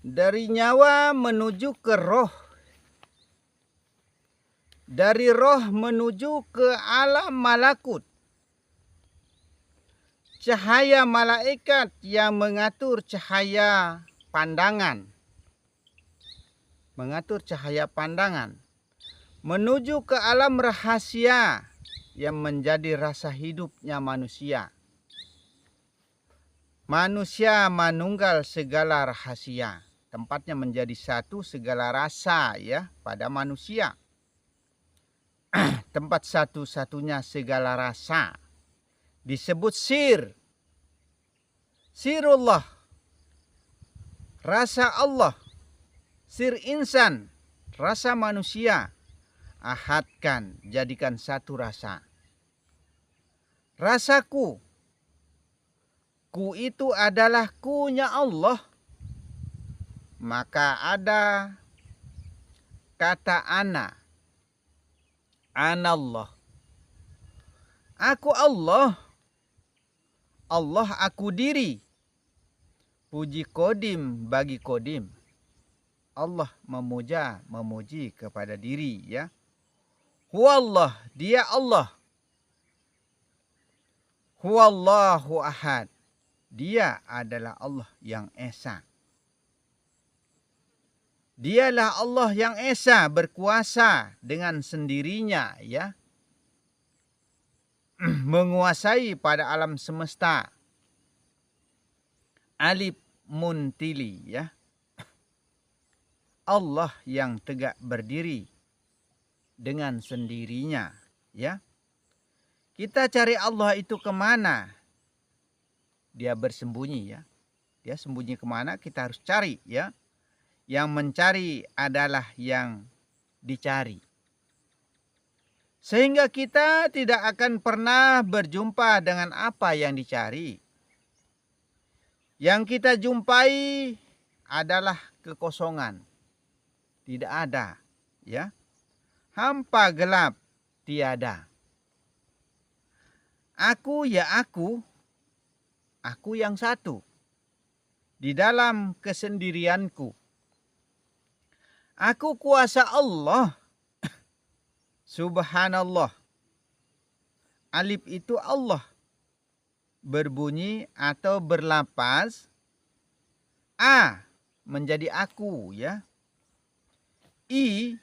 Dari nyawa menuju ke roh. Dari roh menuju ke alam malakut. Cahaya malaikat yang mengatur cahaya pandangan. Mengatur cahaya pandangan. Menuju ke alam rahasia yang menjadi rasa hidupnya manusia. Manusia manunggal segala rahasia. Tempatnya menjadi satu segala rasa ya pada manusia. Tempat satu-satunya segala rasa. Disebut sir. Sirullah. Rasa Allah. Sir insan. Rasa manusia. Ahadkan, jadikan satu rasa. Rasaku. Ku itu adalah ku-nya Allah. Maka ada kata ana. Anallah. Aku Allah. Allah aku diri. Puji kodim bagi kodim. Allah memuji kepada diri ya. Huwallah, dia Allah. Huwallahu ahad. Dia adalah Allah yang esa. Dialah Allah yang esa berkuasa dengan sendirinya ya. Menguasai pada alam semesta. Alif muntili ya. Allah yang tegak berdiri dengan sendirinya ya. Kita cari Allah itu kemana? Dia bersembunyi ya. Dia sembunyi kemana kita harus cari ya. Yang mencari adalah yang dicari. Sehingga kita tidak akan pernah berjumpa dengan apa yang dicari. Yang kita jumpai adalah kekosongan. Tidak ada ya. Hampa gelap tiada. Aku ya aku yang satu. Di dalam kesendirianku. Aku kuasa Allah. Subhanallah. Alif itu Allah. Berbunyi atau berlapas. A menjadi aku ya. I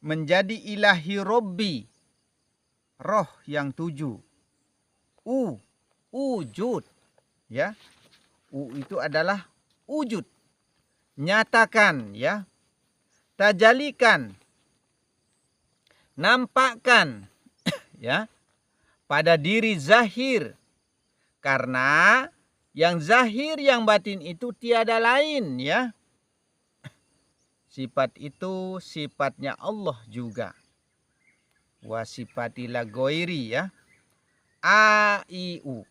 menjadi ilahi Robbi. Roh yang 7. Wujud ya. Itu adalah wujud. Nyatakan ya. Tajalikan. Nampakkan ya pada diri zahir. Karena yang zahir yang batin itu tiada lain ya. Sifat itu sifatnya Allah juga. Wa sifatila goiri ya. A-I-U.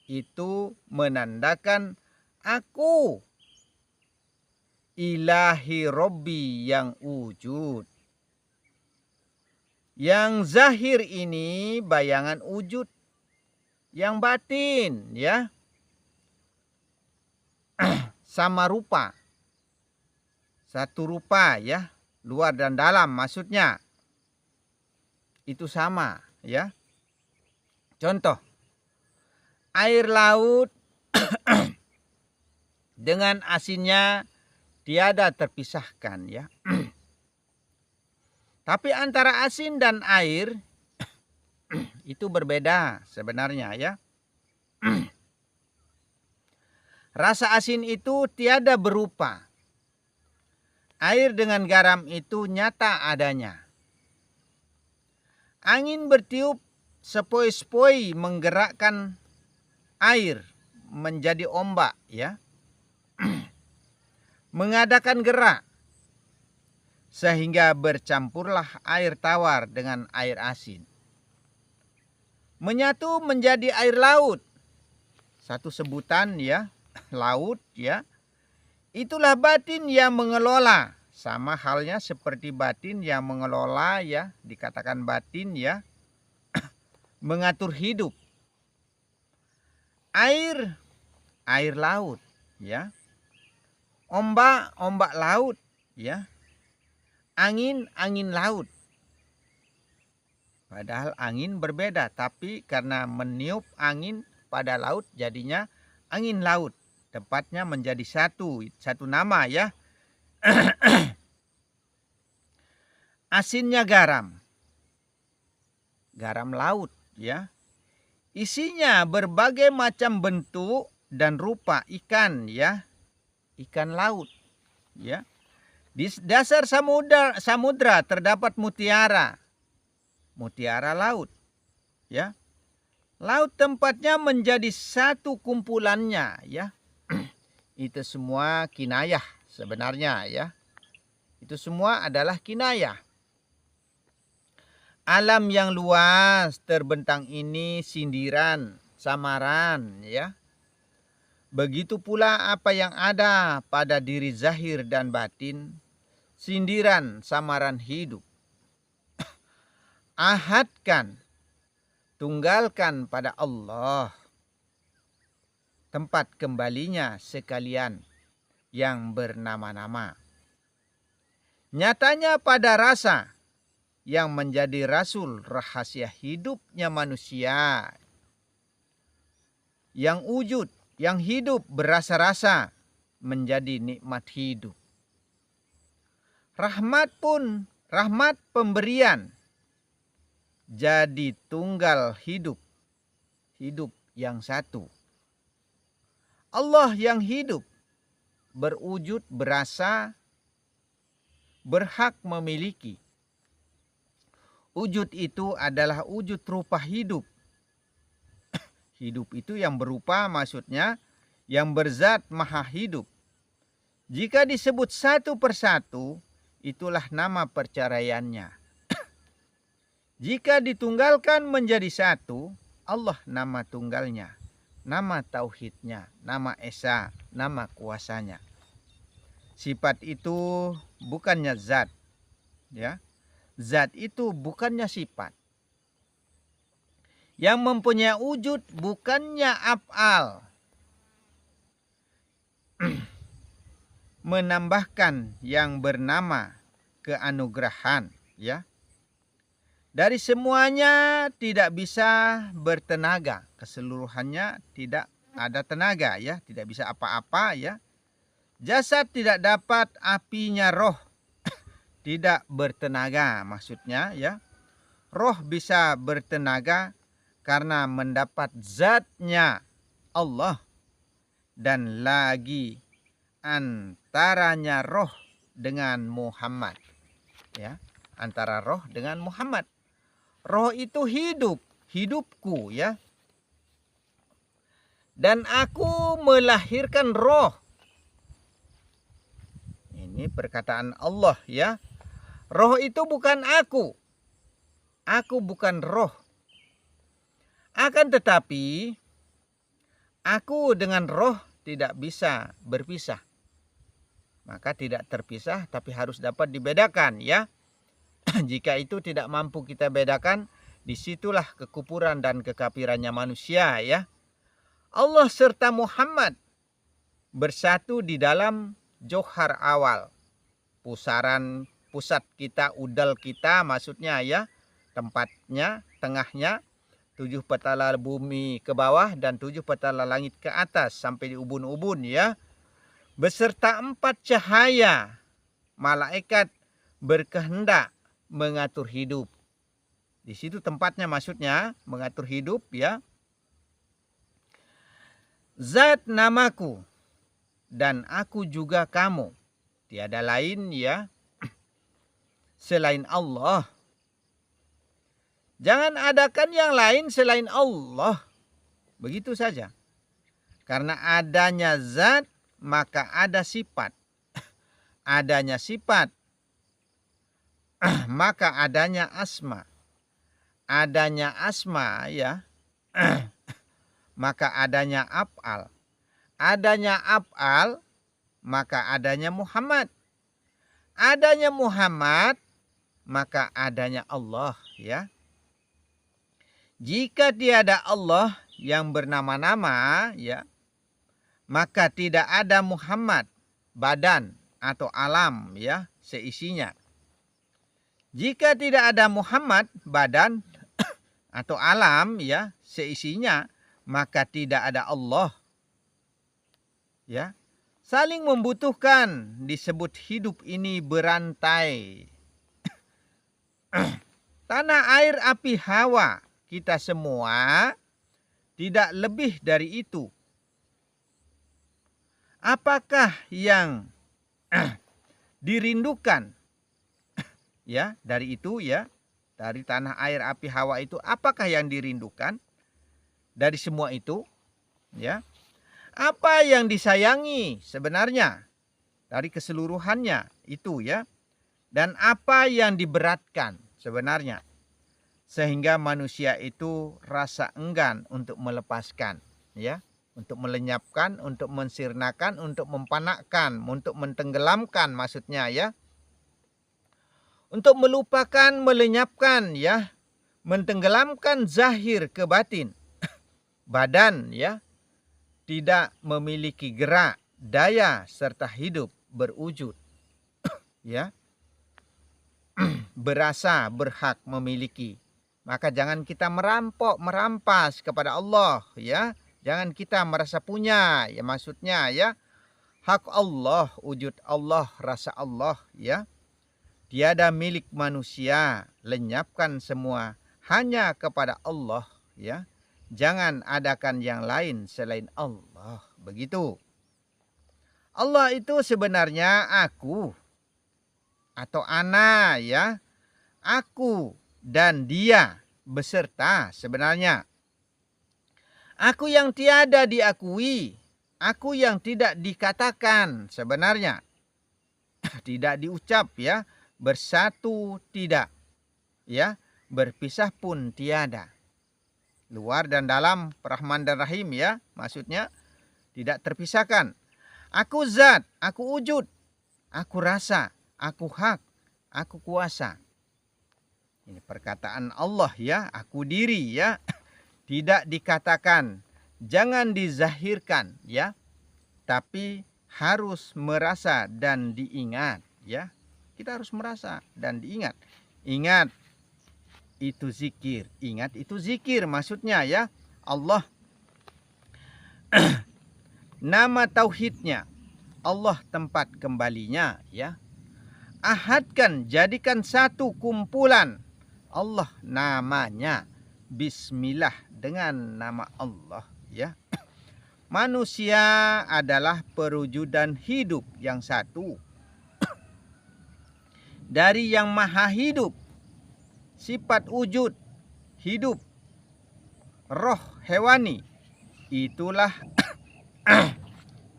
Itu menandakan aku. Ilahi Robbi yang wujud. Yang zahir ini bayangan wujud. Yang batin ya. Sama rupa. Satu rupa ya. Luar dan dalam maksudnya. Itu sama ya. Contoh. Air laut dengan asinnya tiada terpisahkan ya. Tapi antara asin dan air itu berbeda sebenarnya ya. Rasa asin itu tiada berupa. Air dengan garam itu nyata adanya. Angin bertiup sepoi-sepoi menggerakkan air menjadi ombak ya. Mengadakan gerak. Sehingga bercampurlah air tawar dengan air asin. Menyatu menjadi air laut. Satu sebutan ya. Laut ya. Itulah batin yang mengelola. Sama halnya seperti batin yang mengelola ya. Dikatakan batin ya. Mengatur hidup. Air laut ya. Ombak, ombak laut, ya. Angin, angin laut. Padahal angin berbeda, tapi karena meniup angin pada laut jadinya angin laut. Tempatnya menjadi satu nama, ya. Asinnya garam. Garam laut, ya. Isinya berbagai macam bentuk dan rupa ikan, ya. Ikan laut, ya. Di dasar samudra terdapat mutiara. Mutiara laut, ya. Laut tempatnya menjadi satu kumpulannya, ya. Itu semua kinayah sebenarnya, ya. Itu semua adalah kinayah. Alam yang luas terbentang ini sindiran, samaran, ya. Begitu pula apa yang ada pada diri zahir dan batin, sindiran, samaran hidup. Ahadkan, tunggalkan pada Allah tempat kembalinya sekalian yang bernama-nama. Nyatanya pada rasa yang menjadi rasul rahasia hidupnya manusia. Yang wujud, yang hidup berasa-rasa menjadi nikmat hidup. Rahmat pun, rahmat pemberian jadi tunggal hidup. Hidup yang satu. Allah yang hidup, berwujud, berasa, berhak memiliki. Wujud itu adalah wujud rupa hidup. Hidup itu yang berupa, maksudnya yang berzat maha hidup. Jika disebut satu persatu, itulah nama perceraiannya. Jika ditunggalkan menjadi satu, Allah nama tunggalnya, nama tauhidnya, nama esa, nama kuasanya. Sifat itu bukannya zat, ya. Zat itu bukannya sifat. Yang mempunyai wujud bukannya af'al. Menambahkan yang bernama keanugerahan, ya. Dari semuanya tidak bisa bertenaga, keseluruhannya tidak ada tenaga, ya, tidak bisa apa-apa, ya. Jasad tidak dapat apinya roh, tidak bertenaga maksudnya, ya. Roh bisa bertenaga karena mendapat zatnya Allah, dan lagi antaranya roh dengan Muhammad, ya, antara roh dengan Muhammad. Roh itu hidup, hidupku, ya. Dan aku melahirkan roh. Ini perkataan Allah, ya. Roh itu bukan aku. Aku bukan roh. Akan tetapi, aku dengan roh tidak bisa berpisah. Maka tidak terpisah, tapi harus dapat dibedakan, ya. Jika itu tidak mampu kita bedakan, disitulah kekufuran dan kekafirannya manusia, ya. Allah serta Muhammad bersatu di dalam johar awal. Pusat kita, udal kita maksudnya, ya. Tempatnya, tengahnya, 7 petala bumi ke bawah dan 7 petala langit ke atas sampai di ubun-ubun, ya. Beserta 4 cahaya malaikat berkehendak mengatur hidup. Di situ tempatnya maksudnya mengatur hidup, ya. Zat namaku dan aku juga kamu. Tiada lain, ya, selain Allah. Jangan adakan yang lain selain Allah. Begitu saja. Karena adanya zat, maka ada sifat. Adanya sifat, maka adanya asma. Adanya asma, ya, maka adanya af'al. Adanya af'al, maka adanya Muhammad. Adanya Muhammad, maka adanya Allah, ya. Jika tiada Allah yang bernama-nama, ya, maka tidak ada Muhammad badan atau alam ya seisinya. Jika tidak ada Muhammad, badan atau alam ya seisinya, maka tidak ada Allah. Ya. Saling membutuhkan, disebut hidup ini berantai. Tanah, air, api, hawa, kita semua tidak lebih dari itu. Apakah yang dirindukan ya dari itu ya, dari tanah, air, api, hawa itu, apakah yang dirindukan dari semua itu ya? Apa yang disayangi sebenarnya dari keseluruhannya itu ya, dan apa yang diberatkan sebenarnya sehingga manusia itu rasa enggan untuk melepaskan ya, untuk melenyapkan, untuk mensirnakan, untuk mempanakkan, untuk mentenggelamkan maksudnya ya. Untuk melupakan, melenyapkan ya, mentenggelamkan zahir ke batin. Badan ya tidak memiliki gerak, daya serta hidup berwujud. Ya. Berasa berhak memiliki. Maka jangan kita merampok, merampas kepada Allah ya. Jangan kita merasa punya ya, maksudnya ya. Hak Allah, wujud Allah, rasa Allah ya. Tiada milik manusia, lenyapkan semua hanya kepada Allah ya. Jangan adakan yang lain selain Allah. Begitu. Allah itu sebenarnya aku atau ana ya. Aku dan dia beserta sebenarnya. Aku yang tiada diakui, aku yang tidak dikatakan sebenarnya. Tidak diucap ya, bersatu tidak. Ya, berpisah pun tiada. Luar dan dalam, Rahman dan Rahim ya, maksudnya tidak terpisahkan. Aku zat, aku wujud, aku rasa, aku hak, aku kuasa. Ini perkataan Allah ya, aku diri ya. Tidak dikatakan, jangan dizahirkan ya. Tapi harus merasa dan diingat ya. Kita harus merasa dan diingat. Ingat itu zikir, ingat itu zikir maksudnya ya. Allah nama tauhidnya, Allah tempat kembalinya ya. Ahadkan, jadikan satu kumpulan. Allah namanya, bismillah dengan nama Allah ya. Manusia adalah perwujudan hidup yang satu dari yang maha hidup. Sifat wujud hidup roh hewani, itulah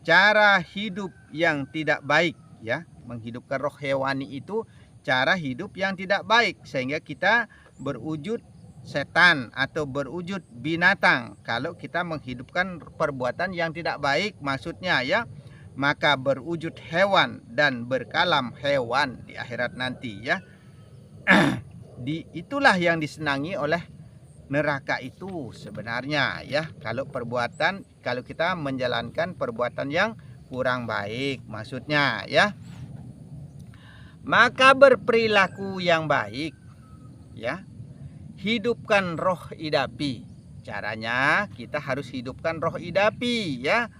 cara hidup yang tidak baik ya. Menghidupkan roh hewani itu cara hidup yang tidak baik, sehingga kita berwujud setan atau berwujud binatang kalau kita menghidupkan perbuatan yang tidak baik maksudnya ya. Maka berwujud hewan dan berkalam hewan di akhirat nanti ya. Itulah yang disenangi oleh neraka itu sebenarnya ya. Kalau kita menjalankan perbuatan yang kurang baik maksudnya ya. Maka berperilaku yang baik ya. Hidupkan roh idapi. Caranya kita harus hidupkan roh idapi ya.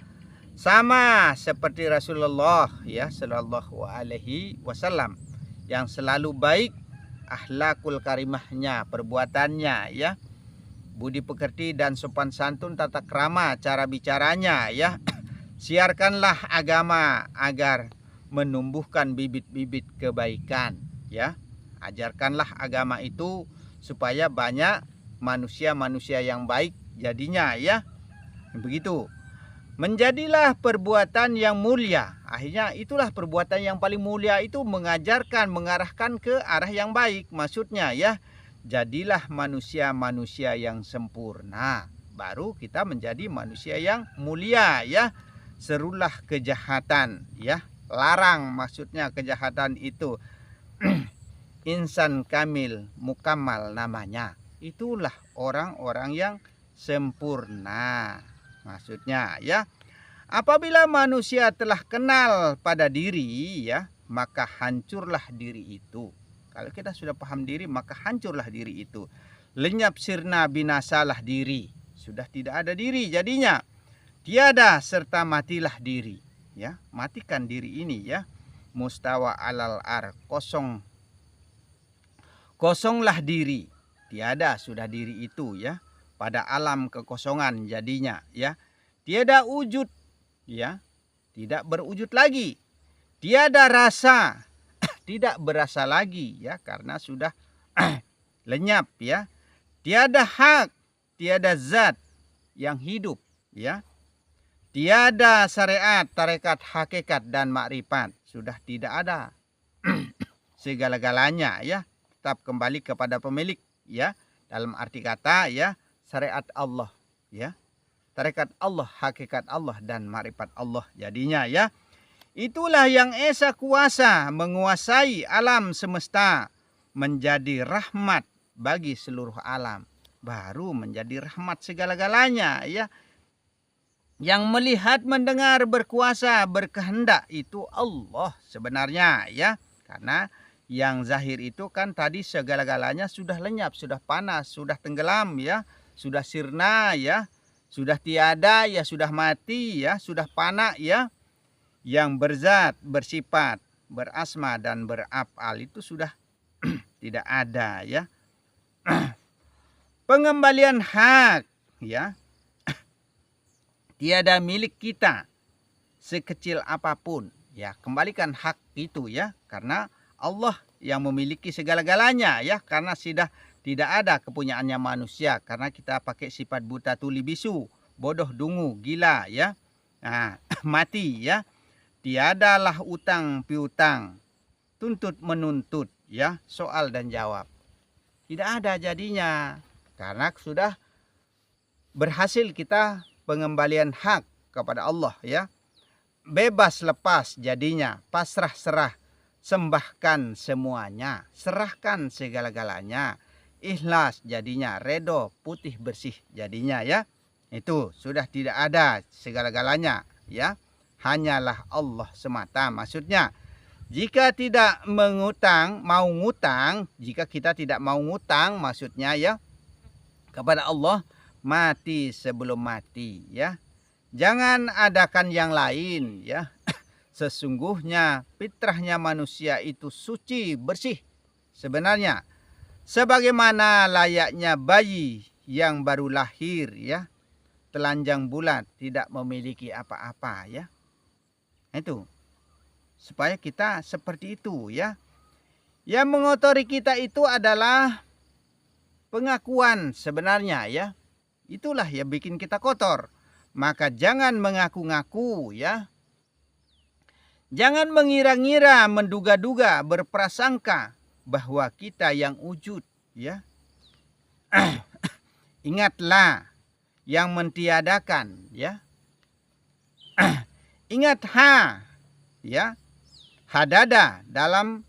Sama seperti Rasulullah ya sallallahu alaihi wasallam yang selalu baik akhlakul karimahnya, perbuatannya ya. Budi pekerti dan sopan santun, tata krama, cara bicaranya ya. Siarkanlah agama agar menumbuhkan bibit-bibit kebaikan ya. Ajarkanlah agama itu supaya banyak manusia-manusia yang baik jadinya ya. Begitu. Menjadilah perbuatan yang mulia. Akhirnya itulah perbuatan yang paling mulia itu, mengajarkan, mengarahkan ke arah yang baik maksudnya ya. Jadilah manusia-manusia yang sempurna, baru kita menjadi manusia yang mulia ya. Serulah kejahatan ya. Larang maksudnya kejahatan itu. Insan kamil mukamal namanya. Itulah orang-orang yang sempurna maksudnya ya. Apabila manusia telah kenal pada diri, ya, maka hancurlah diri itu. Kalau kita sudah paham diri, maka hancurlah diri itu. Lenyap sirna binasalah diri. Sudah tidak ada diri jadinya. Tiada serta matilah diri. Ya, matikan diri ini, ya. Mustawa alal ar, kosong. Kosonglah diri. Tiada sudah diri itu, ya. Pada alam kekosongan jadinya, ya. Tiada wujud, ya. Tidak berwujud lagi. Tiada rasa, tidak berasa lagi, ya, karena sudah lenyap, ya. Tiada hak, tiada zat yang hidup, ya. Tiada syariat, tarekat, hakikat dan makrifat, sudah tidak ada. Segala-galanya, ya, tetap kembali kepada pemilik, ya. Dalam arti kata, ya, syariat Allah, ya. Tarekat Allah, hakikat Allah dan makrifat Allah jadinya, ya. Itulah yang esa kuasa menguasai alam semesta, menjadi rahmat bagi seluruh alam. Baru menjadi rahmat segala-galanya, ya. Yang melihat, mendengar, berkuasa, berkehendak itu Allah sebenarnya, ya. Karena yang zahir itu kan tadi segala-galanya sudah lenyap, sudah panas, sudah tenggelam, ya. Sudah sirna, ya. Sudah tiada, ya, sudah mati, ya, sudah fana, ya. Yang berzat, bersifat, berasma dan berafal itu sudah tidak ada, ya. Pengembalian hak, ya, tiada milik kita sekecil apapun, ya. Kembalikan hak itu, ya, karena Allah yang memiliki segala-galanya, ya, karena sudah tidak ada kepunyaannya manusia, karena kita pakai sifat buta, tuli, bisu, bodoh, dungu, gila, ya. Nah, mati, ya. Tiadalah utang piutang, tuntut menuntut, ya, soal dan jawab. Tidak ada jadinya. Karena sudah berhasil kita pengembalian hak kepada Allah, ya. Bebas lepas jadinya, pasrah serah, sembahkan semuanya, serahkan segala-galanya. Ikhlas jadinya, redo, putih bersih jadinya, ya. Itu sudah tidak ada segala-galanya, ya. Hanyalah Allah semata maksudnya. Jika tidak mengutang, mau ngutang, jika kita tidak mau ngutang maksudnya, ya, kepada Allah, mati sebelum mati, ya. Jangan adakan yang lain, ya. Sesungguhnya fitrahnya manusia itu suci, bersih sebenarnya. Sebagaimana layaknya bayi yang baru lahir, ya. Telanjang bulat, tidak memiliki apa-apa, ya. Itu. Supaya kita seperti itu, ya. Yang mengotori kita itu adalah pengakuan sebenarnya, ya. Itulah yang bikin kita kotor. Maka jangan mengaku-ngaku, ya. Jangan mengira-ngira, menduga-duga, berprasangka bahwa kita yang wujud, ya. Ingatlah yang mentiadakan, ya. Ingat ya. Hadada dalam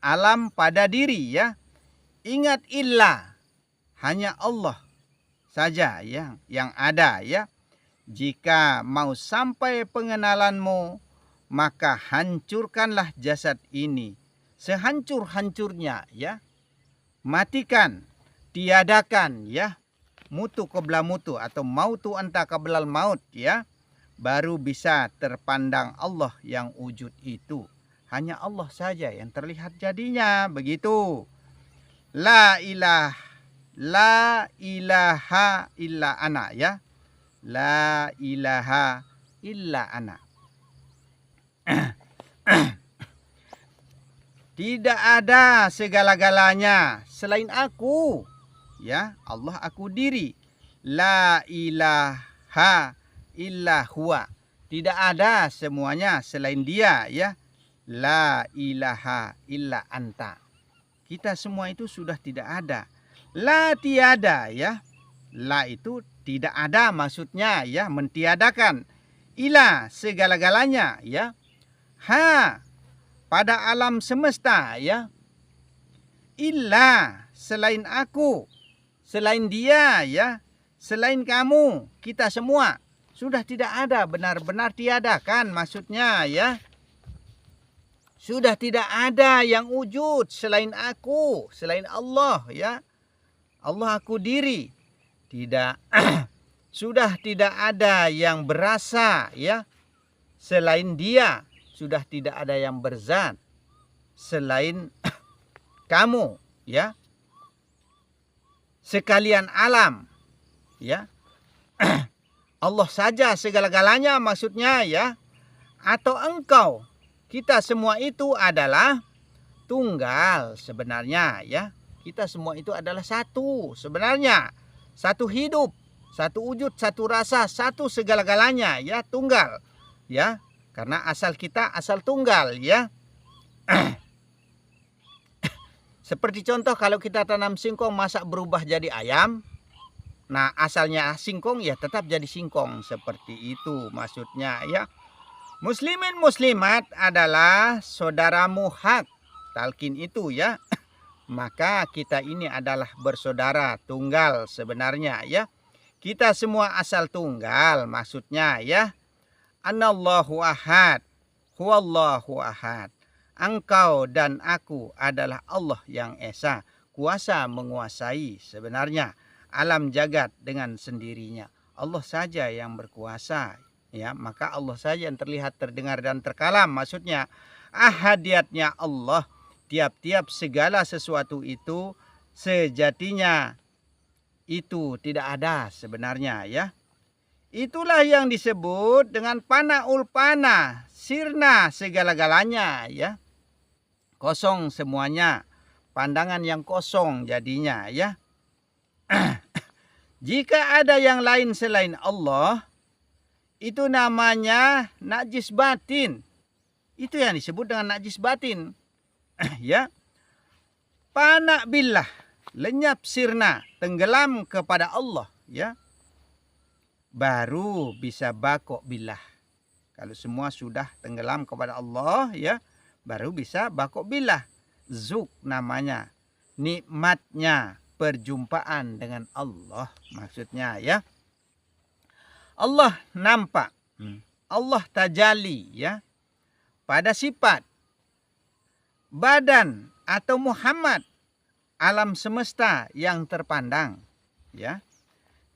alam pada diri, ya. Ingat illah, hanya Allah saja yang ada, ya. Jika mau sampai pengenalanmu, maka hancurkanlah jasad ini sehancur-hancurnya, ya. Matikan, tiadakan, ya. Mutu qabla mutu atau mautu anta qablal maut, ya. Baru bisa terpandang Allah yang wujud itu. Hanya Allah saja yang terlihat jadinya, begitu. La ilaha illa ana, ya. La ilaha illa ana. Tidak ada segala-galanya selain aku, ya. Allah aku diri. La ilaha illa huwa. Tidak ada semuanya selain dia, ya. La ilaha illa anta. Kita semua itu sudah tidak ada. La tiada, ya. La itu tidak ada maksudnya, ya, mentiadakan. Ila segala-galanya, ya. Ha pada alam semesta, ya. Illa selain aku, selain dia, ya. Selain kamu, kita semua Sudah tidak ada, benar-benar tiada kan maksudnya ya. Sudah tidak ada yang wujud selain aku, selain Allah ya. Allah aku diri. Tidak sudah tidak ada yang berasa ya selain Dia. Sudah tidak ada yang berzat selain kamu ya. Sekalian alam ya. Allah saja segala-galanya maksudnya ya. Atau engkau. Kita semua itu adalah tunggal sebenarnya ya. Kita semua itu adalah satu sebenarnya. Satu hidup, satu wujud, satu rasa, satu segala-galanya ya, tunggal. Ya, karena asal kita asal tunggal ya. Seperti contoh kalau kita tanam singkong masa berubah jadi ayam. Nah, asalnya singkong ya tetap jadi singkong, seperti itu maksudnya ya. Muslimin muslimat adalah saudaramu hak. Talqin itu ya. Maka kita ini adalah bersaudara tunggal sebenarnya ya. Kita semua asal tunggal maksudnya ya. Anallahu ahad. Huwallahu ahad. Engkau dan aku adalah Allah yang esa. Kuasa menguasai sebenarnya alam jagat dengan sendirinya. Allah saja yang berkuasa. Ya, maka Allah saja yang terlihat, terdengar dan terkalam. Maksudnya ahadiyatnya Allah, tiap-tiap segala sesuatu itu sejatinya itu tidak ada sebenarnya ya. Itulah yang disebut dengan panaul pana, sirna segala-galanya ya. Kosong semuanya, pandangan yang kosong jadinya ya. Jika ada yang lain selain Allah, itu namanya najis batin. Itu yang disebut dengan najis batin. Ya. Pana billah, lenyap sirna, tenggelam kepada Allah, ya. Baru bisa bakok billah. Kalau semua sudah tenggelam kepada Allah, ya, baru bisa bakok billah. Zuk namanya. Nikmatnya perjumpaan dengan Allah maksudnya, ya. Allah nampak, Allah tajali ya pada sifat, badan atau Muhammad, alam semesta yang terpandang ya.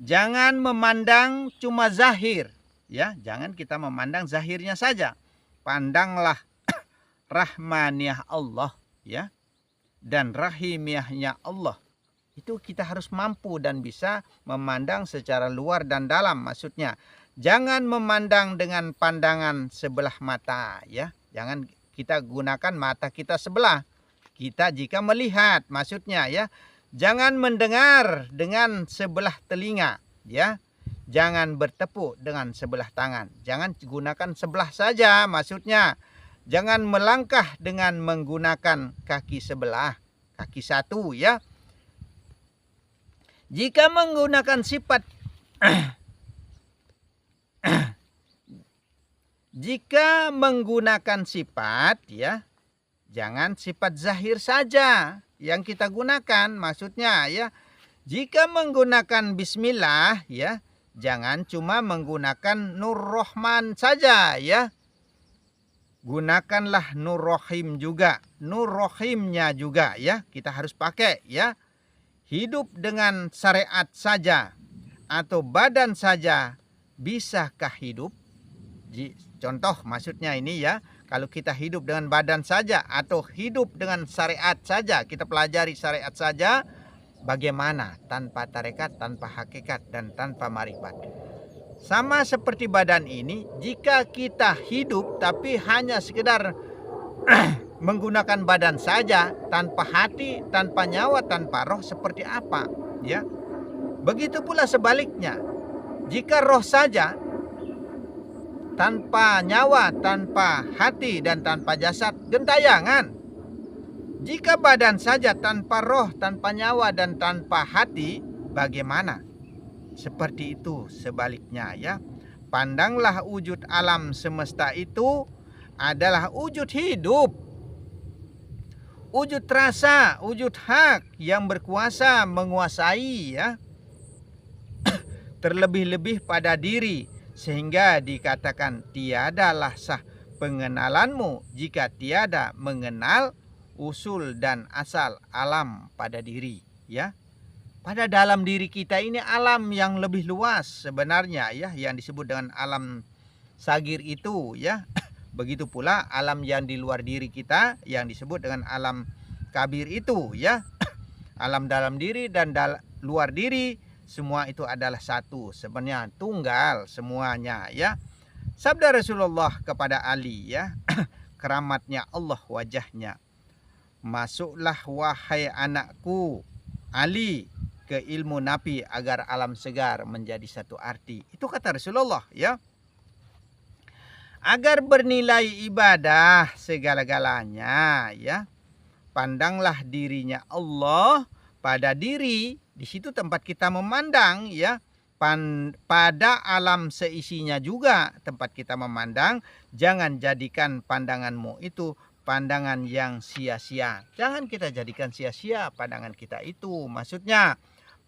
Jangan memandang cuma zahir ya, jangan kita memandang zahirnya saja. Pandanglah rahmaniyah Allah ya dan rahimiyahnya Allah. Itu kita harus mampu dan bisa memandang secara luar dan dalam maksudnya. Jangan memandang dengan pandangan sebelah mata ya. Jangan kita gunakan mata kita sebelah. Kita jika melihat maksudnya ya. Jangan mendengar dengan sebelah telinga ya. Jangan bertepuk dengan sebelah tangan. Jangan gunakan sebelah saja maksudnya. Jangan melangkah dengan menggunakan kaki sebelah. Kaki satu ya. Jika menggunakan sifat jika menggunakan sifat ya, jangan sifat zahir saja yang kita gunakan maksudnya ya. Jika menggunakan bismillah ya, jangan cuma menggunakan Nur Rahman saja ya. Gunakanlah Nur Rahim juga, Nur Rahimnya juga ya, kita harus pakai ya. Hidup dengan syariat saja atau badan saja bisakah hidup? Contoh maksudnya ini ya, kalau kita hidup dengan badan saja atau hidup dengan syariat saja, kita pelajari syariat saja, bagaimana tanpa tarekat, tanpa hakikat dan tanpa marifat. Sama seperti badan ini, jika kita hidup tapi hanya sekedar menggunakan badan saja, tanpa hati, tanpa nyawa, tanpa roh, seperti apa ya? Begitu pula sebaliknya, jika roh saja tanpa nyawa, tanpa hati dan tanpa jasad, gentayangan. Jika badan saja tanpa roh, tanpa nyawa dan tanpa hati, bagaimana? Seperti itu sebaliknya ya. Pandanglah wujud alam semesta itu adalah wujud hidup, wujud rasa, wujud hak yang berkuasa menguasai ya. Terlebih-lebih pada diri, sehingga dikatakan tiadalah sah pengenalanmu jika tiada mengenal usul dan asal alam pada diri, ya. Pada dalam diri kita ini alam yang lebih luas sebenarnya, ya, yang disebut dengan alam sagir itu, ya. Begitu pula alam yang di luar diri kita yang disebut dengan alam kabir itu, ya. Alam dalam diri dan luar diri semua itu adalah satu, sebenarnya tunggal semuanya, ya. Sabda Rasulullah kepada Ali, ya. Keramatnya Allah wajahnya. Masuklah wahai anakku Ali ke ilmu nafi agar alam segar menjadi satu arti. Itu kata Rasulullah, ya. Agar bernilai ibadah segala-galanya, ya. Pandanglah dirinya Allah pada diri, di situ tempat kita memandang, ya. Pada alam seisinya juga tempat kita memandang. Jangan jadikan pandanganmu itu pandangan yang sia-sia. Jangan kita jadikan sia-sia pandangan kita itu. Maksudnya,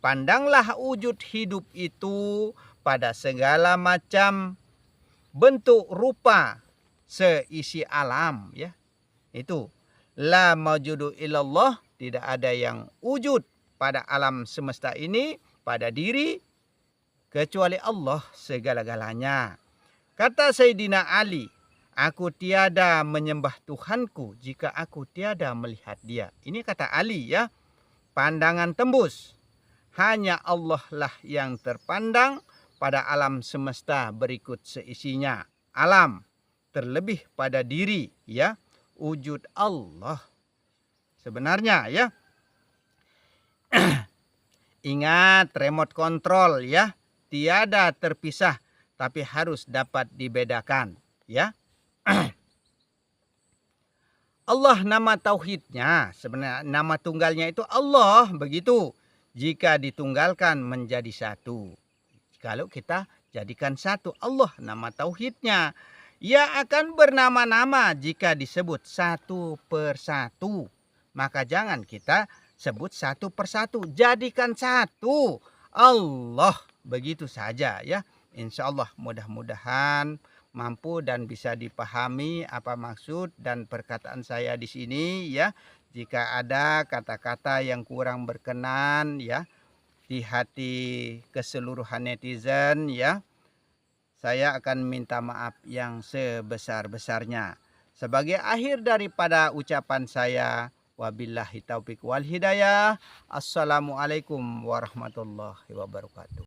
pandanglah wujud hidup itu pada segala macam bentuk rupa seisi alam, ya. Itu la maujudu illallah, tidak ada yang wujud pada alam semesta ini, pada diri, kecuali Allah segala-galanya. Kata Sayyidina Ali, aku tiada menyembah Tuhanku jika aku tiada melihat dia. Ini kata Ali, ya. Pandangan tembus. Hanya Allah lah yang terpandang pada alam semesta berikut seisinya. Alam terlebih pada diri, ya. Wujud Allah sebenarnya, ya. Ingat remote control, ya. Tiada terpisah tapi harus dapat dibedakan, ya. Allah nama tauhidnya, sebenarnya nama tunggalnya itu Allah, begitu. Jika ditunggalkan menjadi satu. Kalau kita jadikan satu, Allah nama tauhidnya. Ia akan bernama-nama jika disebut satu persatu. Maka jangan kita sebut satu persatu. Jadikan satu. Allah. Begitu saja, ya. Insya Allah mudah-mudahan mampu dan bisa dipahami apa maksud dan perkataan saya di sini, ya. Jika ada kata-kata yang kurang berkenan, ya, di hati keseluruhan netizen, ya, saya akan minta maaf yang sebesar-besarnya. Sebagai akhir daripada ucapan saya, wabillahi taufiq wal hidayah. Assalamualaikum warahmatullahi wabarakatuh.